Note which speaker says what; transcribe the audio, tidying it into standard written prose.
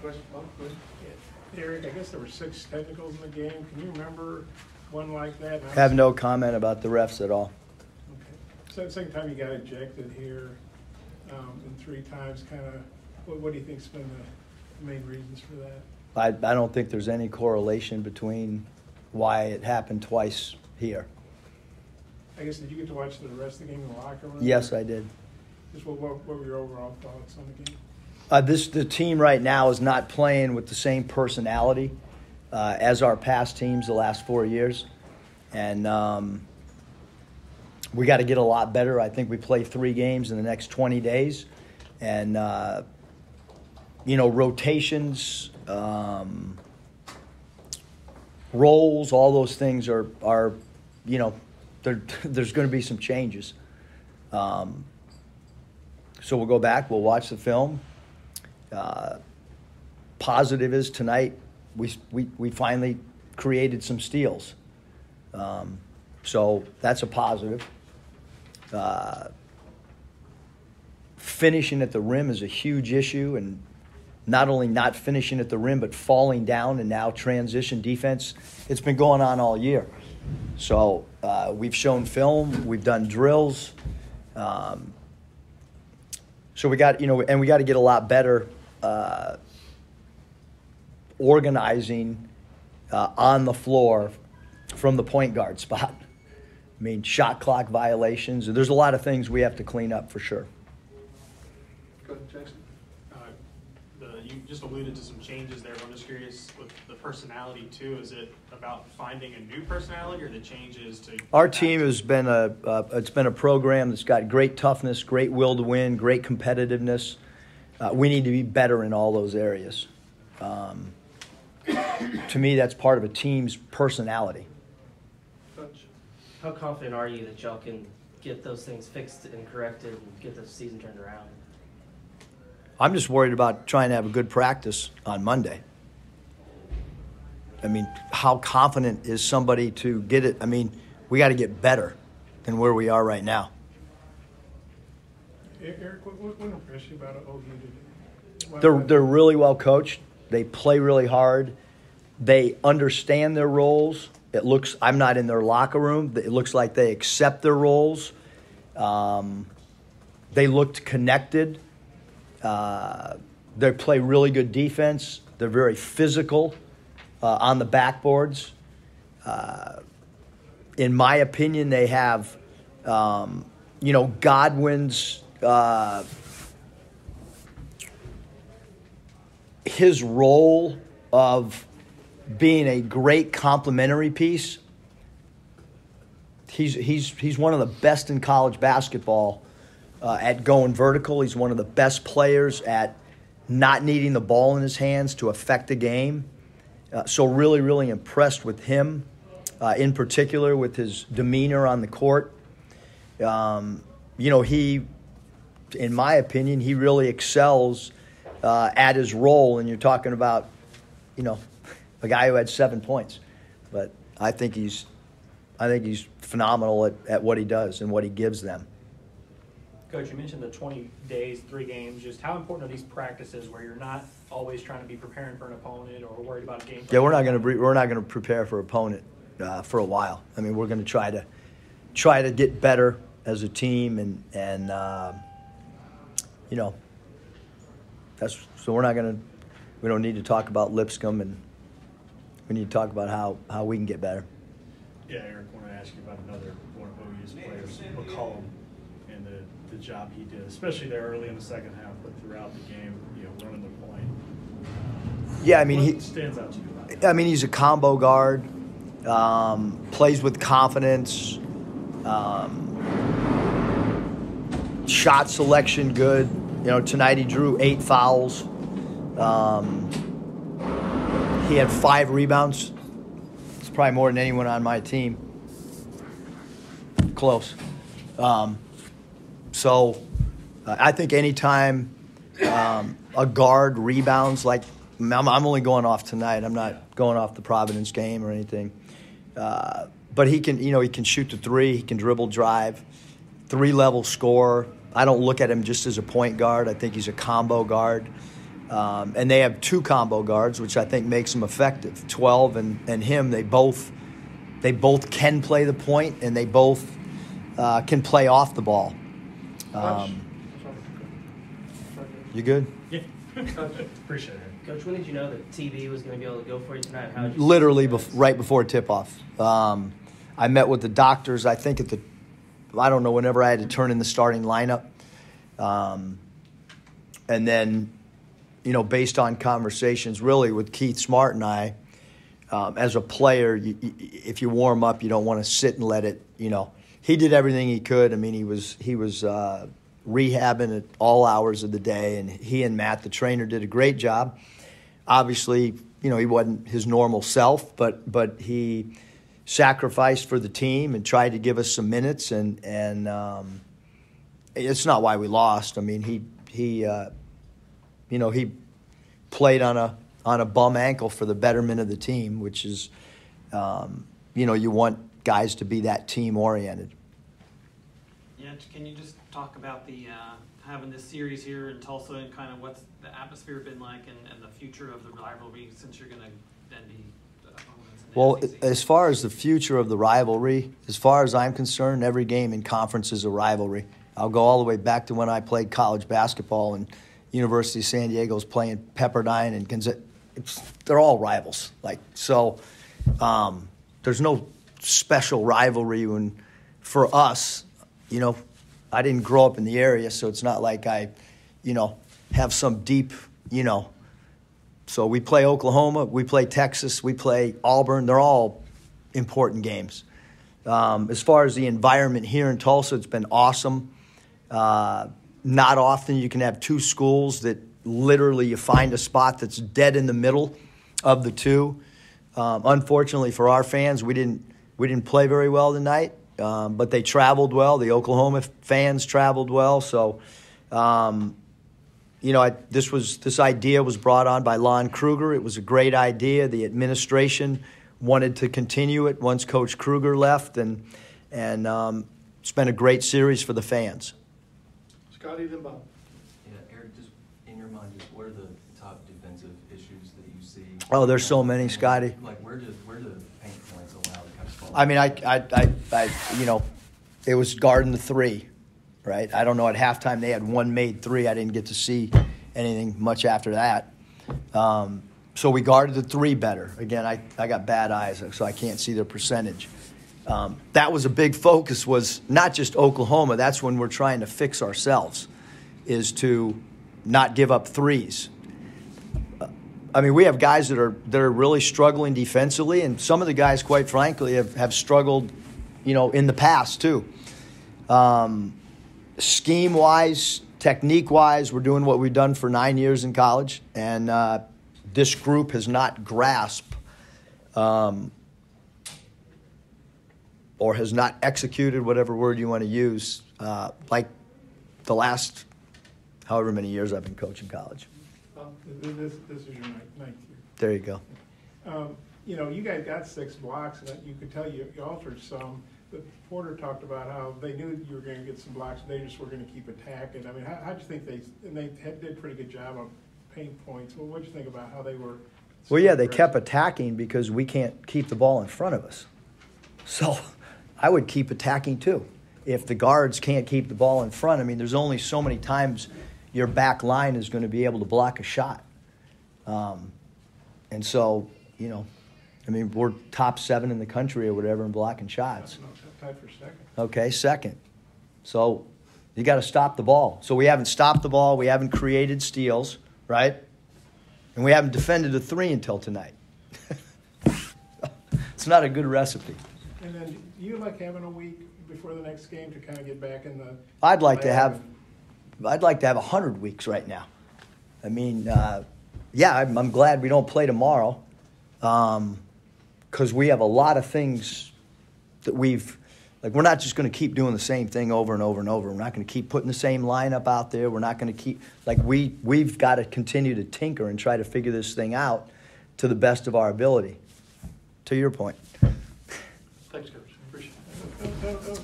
Speaker 1: Question, please.
Speaker 2: Yeah. Eric, I guess there were 6 technicals in the game. Can you remember one like that?
Speaker 3: I have no comment about the refs at all.
Speaker 2: Okay. So the second time you got ejected here, and 3 times, kind of, what do you think's been the main reasons for that?
Speaker 3: I don't think there's any correlation between why it happened twice here.
Speaker 2: I guess, did you get to watch the rest of the game in the locker room?
Speaker 3: Yes, I did.
Speaker 2: Just what were your overall thoughts on the game?
Speaker 3: The team right now is not playing with the same personality as our past teams the last 4 years. And we got to get a lot better. I think we play 3 games in the next 20 days. And, rotations, roles, all those things are there's going to be some changes. So we'll go back. We'll watch the film. Positive is tonight we finally created some steals. So that's a positive. Finishing at the rim is a huge issue, and not only not finishing at the rim, but falling down and now transition defense. It's been going on all year. So we've shown film, we've done drills. So we got, and we got to get a lot better organizing on the floor from the point guard spot. I mean, shot clock violations. There's a lot of things we have to clean up for sure.
Speaker 1: Go ahead, Jackson.
Speaker 4: You just alluded to some changes there, but I'm just curious with the personality too. Is it about finding a new personality, or the changes to?
Speaker 3: Our team has been it's been a program that's got great toughness, great will to win, great competitiveness. We need to be better in all those areas. To me, that's part of a team's personality.
Speaker 1: Coach.
Speaker 5: How confident are you that y'all can get those things fixed and corrected and get the season turned around?
Speaker 3: I'm just worried about trying to have a good practice on Monday. I mean, how confident is somebody to get it? I mean, we got to get better than where we are right now.
Speaker 2: Eric, what impressed you about OU today?
Speaker 3: They're really well coached. They play really hard. They understand their roles. I'm not in their locker room. It looks like they accept their roles. They looked connected. They play really good defense. They're very physical on the backboards. In my opinion, they have, Godwin's his role of being a great complementary piece. He's one of the best in college basketball. At going vertical. He's one of the best players at not needing the ball in his hands to affect the game. So really, really impressed with him, in particular with his demeanor on the court. He, in my opinion, he really excels at his role. And you're talking about, a guy who had 7 points. But I think he's phenomenal at what he does and what he gives them.
Speaker 4: Coach, you mentioned the 20 days, 3 games. Just how important are these practices where you're not always trying to be preparing for an opponent or worried about a game?
Speaker 3: Yeah, we're not going to prepare for opponent for a while. I mean, we're going to try to get better as a team, and that's so we're not going to. We don't need to talk about Lipscomb, and we need to talk about how we can get better.
Speaker 6: Yeah, Eric, I want to ask you about another one of OU's players, McCollum, and the job he did, especially there early in the second half, but throughout the game, running the point.
Speaker 3: Yeah, I mean,
Speaker 6: what stands out to you about that?
Speaker 3: I mean, he's a combo guard, plays with confidence, shot selection good. Tonight he drew 8 fouls. He had 5 rebounds. It's probably more than anyone on my team. Close. So I think anytime a guard rebounds, like I'm only going off tonight. I'm not going off the Providence game or anything. But he can shoot the 3. He can dribble, drive, 3-level scorer. I don't look at him just as a point guard. I think he's a combo guard. And they have 2 combo guards, which I think makes them effective. 12 and him, they both can play the point, and they both can play off the ball. You good?
Speaker 6: Yeah. Appreciate it.
Speaker 5: Coach, when did you know that TV was going to be able to go for you tonight? How did you
Speaker 3: Literally right before tip-off. I met with the doctors, I think I don't know, whenever I had to turn in the starting lineup. And then, based on conversations really with Keith Smart and I, as a player, if you warm up, you don't want to sit and let it, He did everything he could. I mean, he was rehabbing at all hours of the day, and he and Matt, the trainer, did a great job. Obviously, he wasn't his normal self, but he sacrificed for the team and tried to give us some minutes, and it's not why we lost. I mean, he played on a bum ankle for the betterment of the team, which is, you want guys to be that team oriented.
Speaker 7: Yeah, can you just talk about the having this series here in Tulsa and kind of what's the atmosphere been like and the future of the rivalry since you're going to then be opponents in the
Speaker 3: Well,
Speaker 7: SEC?
Speaker 3: as far as the future of the rivalry, as far as I'm concerned, every game in conference is a rivalry. I'll go all the way back to when I played college basketball and University of San Diego's playing Pepperdine and Gonzaga. They're all rivals. There's no special rivalry for us. I didn't grow up in the area, so it's not like I, have some deep, So we play Oklahoma, we play Texas, we play Auburn. They're all important games. As far as the environment here in Tulsa, it's been awesome. Not often you can have 2 schools that literally you find a spot that's dead in the middle of the 2. Unfortunately for our fans, we didn't play very well tonight. But they traveled well. The Oklahoma fans traveled well. So, this idea was brought on by Lon Kruger. It was a great idea. The administration wanted to continue it once Coach Kruger left, and it's been a great series for the fans.
Speaker 1: Scotty, then Bob.
Speaker 8: Yeah, Eric, just in your mind, just what are the top defensive issues that you see?
Speaker 3: Oh, there's so many, Scotty.
Speaker 8: Like, where do paint points allow to kind of fall?
Speaker 3: I mean, it was guarding the 3, right? I don't know. At halftime, they had 1 made 3. I didn't get to see anything much after that. So we guarded the 3 better. Again, I got bad eyes, so I can't see their percentage. That was a big focus, was not just Oklahoma. That's when we're trying to fix ourselves, is to not give up 3s. I mean, we have guys that are really struggling defensively, and some of the guys, quite frankly, have struggled, in the past too. Scheme-wise, technique-wise, we're doing what we've done for 9 years in college, and this group has not grasped or has not executed, whatever word you want to use, like the last however many years I've been coaching college.
Speaker 2: This is your ninth year.
Speaker 3: There you go.
Speaker 2: You guys got 6 blocks, and you could tell you altered some. But Porter talked about how they knew you were going to get some blocks, and they just were going to keep attacking. I mean, how do you think they did a pretty good job on paint points? Well, what do you think about how they were?
Speaker 3: Well, yeah, they kept attacking because we can't keep the ball in front of us. So I would keep attacking too. If the guards can't keep the ball in front, I mean, there's only so many times your back line is going to be able to block a shot. And so, we're top 7 in the country or whatever in blocking shots.
Speaker 2: Tied for second.
Speaker 3: Okay, second. So you got to stop the ball. So we haven't stopped the ball. We haven't created steals, right? And we haven't defended a 3 until tonight. It's not a good recipe.
Speaker 2: And then do you like having a week before the next game to kind of get back in the?
Speaker 3: I'd like to have 100 weeks right now. I mean, I'm glad we don't play tomorrow, because we have a lot of things that we're not just going to keep doing the same thing over and over and over. We're not going to keep putting the same lineup out there. We're not going to keep, we've got to continue to tinker and try to figure this thing out to the best of our ability, to your point.
Speaker 1: Thanks, Coach. Appreciate it.